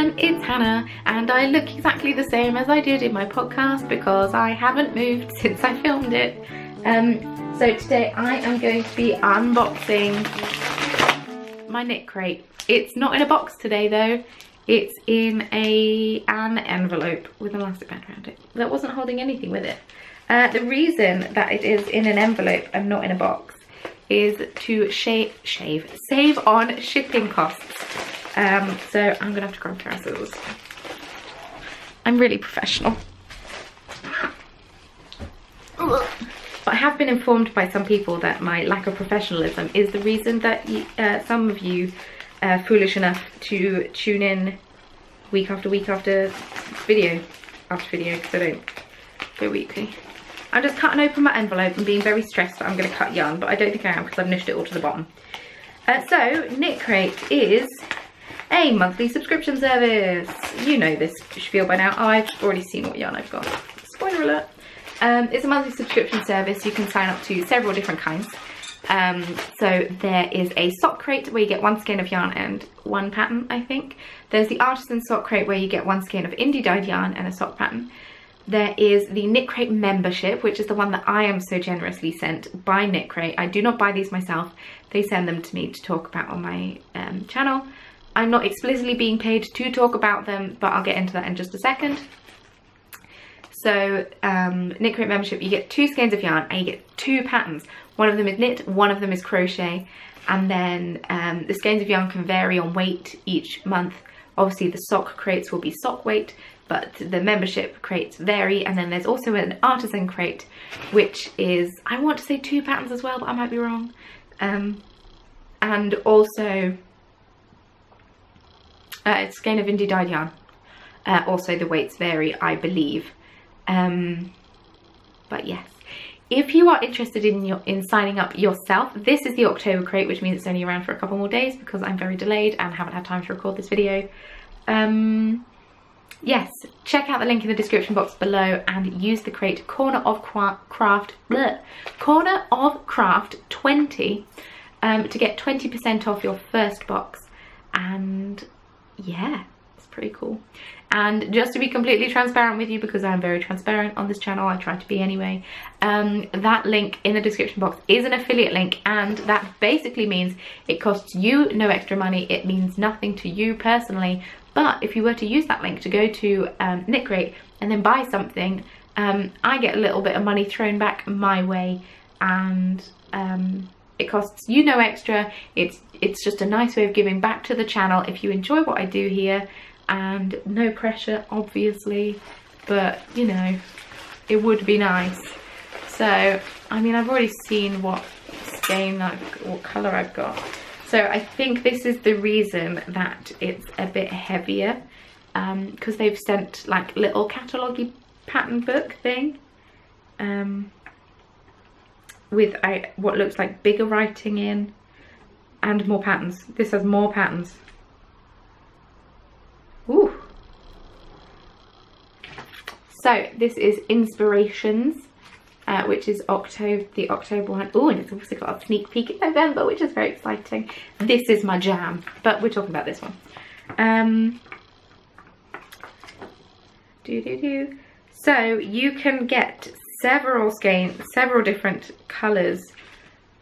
everyone, it's Hannah and I look exactly the same as I did in my podcast because I haven't moved since I filmed it. So today I am going to be unboxing my KnitCrate. It's not in a box today though, it's in an envelope with a elastic band around it. That wasn't holding anything with it. The reason that it is in an envelope and not in a box is to save on shipping costs. So I'm gonna have to grab a pair of scissors. I'm really professional. But I have been informed by some people that my lack of professionalism is the reason that some of you are foolish enough to tune in week after week after video, because I don't go weekly. I'm just cutting open my envelope and being very stressed that I'm going to cut yarn, but I don't think I am because I've nished it all to the bottom. So KnitCrate is a monthly subscription service. You know this spiel by now. Oh, I've already seen what yarn I've got. Spoiler alert. It's a monthly subscription service. You can sign up to several different kinds. So there is a sock crate where you get one skein of yarn and one pattern, I think. There's the artisan sock crate where you get one skein of indie dyed yarn and a sock pattern. There is the KnitCrate membership, which is the one that I am so generously sent by KnitCrate. I do not buy these myself. They send them to me to talk about on my channel. I'm not explicitly being paid to talk about them, but I'll get into that in just a second. So KnitCrate membership, you get 2 skeins of yarn and you get 2 patterns. One of them is knit, one of them is crochet, and then the skeins of yarn can vary on weight each month. Obviously the sock crates will be sock weight, but the membership crates vary. And then there's also an artisan crate, which is, I want to say 2 patterns as well, but I might be wrong. And also a skein of indie dyed yarn. Also the weights vary, I believe. But yes, if you are interested in signing up yourself, this is the October crate, which means it's only around for a couple more days because I'm very delayed and haven't had time to record this video. Yes, check out the link in the description box below and use the crate Corner of Craft 20 to get 20% off your first box. And yeah, it's pretty cool. And just to be completely transparent with you, because I'm very transparent on this channel, I try to be anyway, that link in the description box is an affiliate link, and that basically means it costs you no extra money. It means nothing to you personally, but if you were to use that link to go to KnitCrate and then buy something, I get a little bit of money thrown back my way, and it costs you no extra. It's just a nice way of giving back to the channel if you enjoy what I do here. And no pressure, obviously, but you know, it would be nice. So I mean, I've already seen what skein, what colour I've got, so I think this is the reason that it's a bit heavier, because they've sent like little catalogue-y pattern book thing with what looks like bigger writing in and more patterns. This has more patterns. Ooh. So this is Inspirations, which is the October one. Oh, and it's also got a sneak peek in November, which is very exciting. This is my jam, but we're talking about this one. So you can get several different colours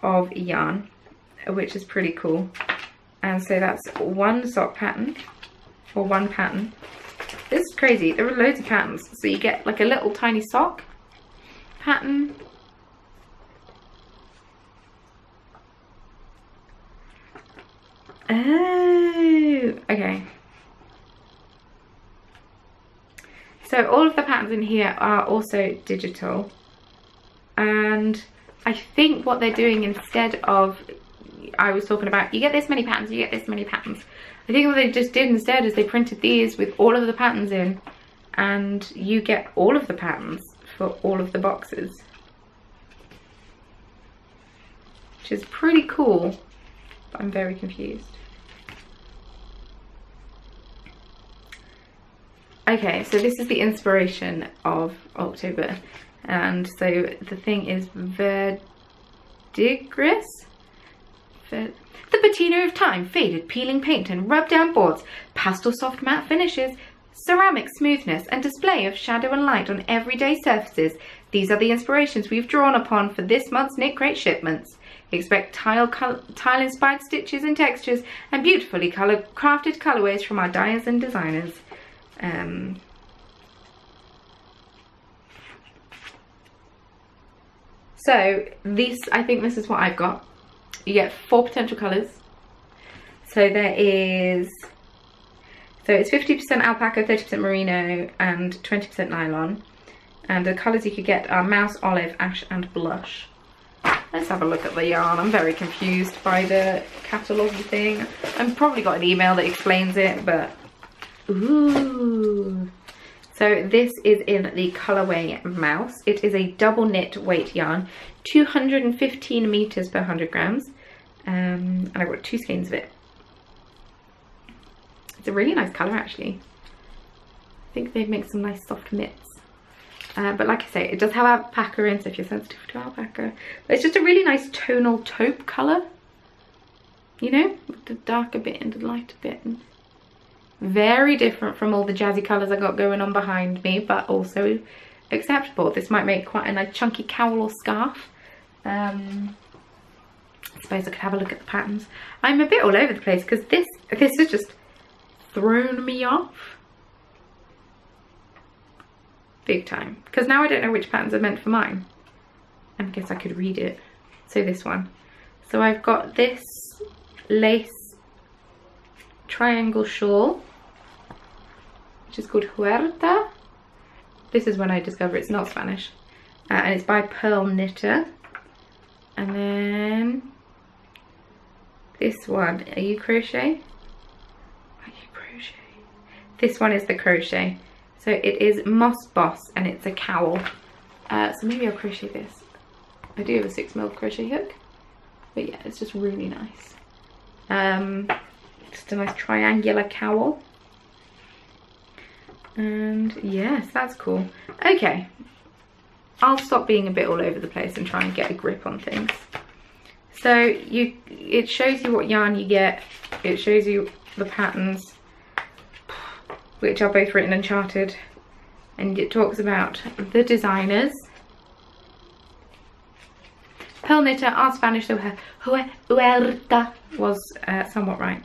of yarn, which is pretty cool. And so that's one sock pattern, or one pattern. This is crazy, there are loads of patterns. So you get like a little tiny sock pattern, oh, okay. So all of the patterns in here are also digital, and I think what they're doing instead of, I was talking about, you get this many patterns, you get this many patterns. I think what they just did instead is they printed these with all of the patterns in, and you get all of the patterns for all of the boxes, which is pretty cool, but I'm very confused. Okay, so this is the inspiration of October, and so the thing is verdigris, the patina of time, faded peeling paint and rub down boards, pastel soft matte finishes, ceramic smoothness and display of shadow and light on everyday surfaces. These are the inspirations we've drawn upon for this month's KnitCrate shipments. Expect tile-inspired stitches and textures and beautifully crafted colorways from our dyers and designers. So I think this is what I've got. You get 4 potential colors. So it's 50% alpaca, 30% merino and 20% nylon. And the colors you could get are mouse, olive, ash and blush. Let's have a look at the yarn. I'm very confused by the catalogue thing. I've probably got an email that explains it, but ooh. So this is in the colorway mouse. It is a double knit weight yarn, 215 meters per 100 grams. And I've got 2 skeins of it. It's a really nice color actually. I think they've made some nice soft knits. But like I say, it does have alpaca in, so if you're sensitive to alpaca. But it's just a really nice tonal taupe colour. You know, with the darker bit and the lighter bit. Very different from all the jazzy colours I got going on behind me, but also acceptable. This might make quite a nice chunky cowl or scarf. I suppose I could have a look at the patterns. I'm a bit all over the place because this has just thrown me off. Big time, because now I don't know which patterns are meant for mine. I guess I could read it. So this one. So I've got this lace triangle shawl, which is called Huerta. This is when I discover it's not Spanish. And it's by Pearl Knitter. And then this one, are you crochet? Are you crochet? This one is the crochet. So it is Moss Boss and it's a cowl. So maybe I'll crochet this. I do have a 6mm crochet hook. But yeah, it's just really nice. Just a nice triangular cowl. And yes, that's cool. Okay. I'll stop being a bit all over the place and try and get a grip on things. So it shows you what yarn you get. It shows you the patterns, which are both written and charted, and it talks about the designers. Pearl Knitter, our Spanish, so Huerta was somewhat right.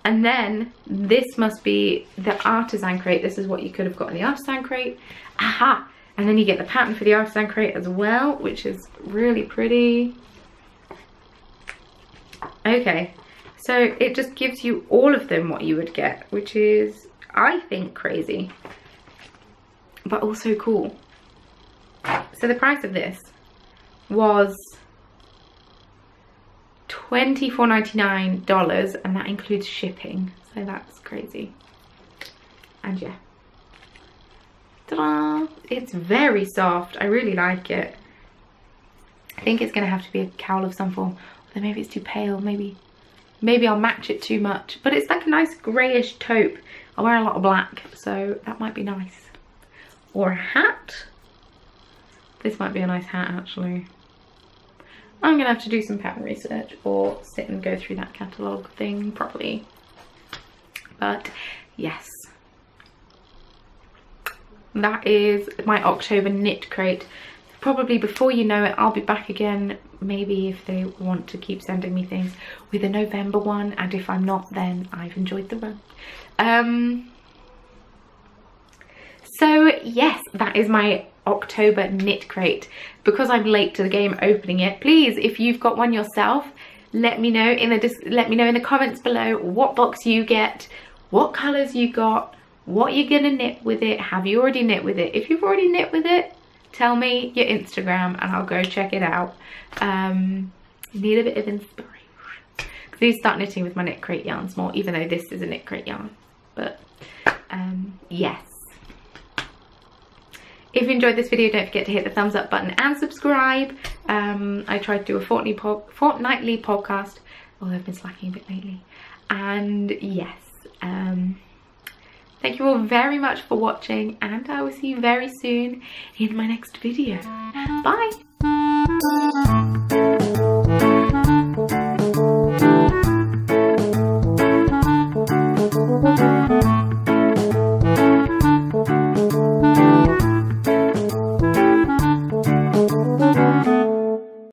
And then this must be the artisan crate. This is what you could have got in the artisan crate. Aha! And then you get the pattern for the artisan crate as well, which is really pretty. Okay, so it just gives you all of them what you would get, which is, I think, crazy, but also cool. So the price of this was $24.99, and that includes shipping, so that's crazy. And yeah, ta-da! It's very soft. I really like it. I think it's gonna have to be a cowl of some form. Then maybe it's too pale. Maybe I'll match it too much. But it's like a nice greyish taupe. I wear a lot of black, so that might be nice. Or a hat. This might be a nice hat actually. I'm gonna have to do some pattern research or sit and go through that catalogue thing properly. But yes, that is my October KnitCrate. Probably before you know it, I'll be back again, maybe if they want to keep sending me things, with a November one, and if I'm not, then I've enjoyed the run. So yes, that is my October KnitCrate. Because I'm late to the game opening it, please, if you've got one yourself, let me know in the comments below what box you get, what colours you got, what you're gonna knit with it. Have you already knit with it? If you've already knit with it, tell me your Instagram and I'll go check it out. Need a bit of inspiration. Because I need to start knitting with my KnitCrate yarns more, even though this is a KnitCrate yarn. But yes. If you enjoyed this video, don't forget to hit the thumbs up button and subscribe. I try to do a fortnightly podcast, although I've been slacking a bit lately. And yes, thank you all very much for watching, and I will see you very soon in my next video. Bye!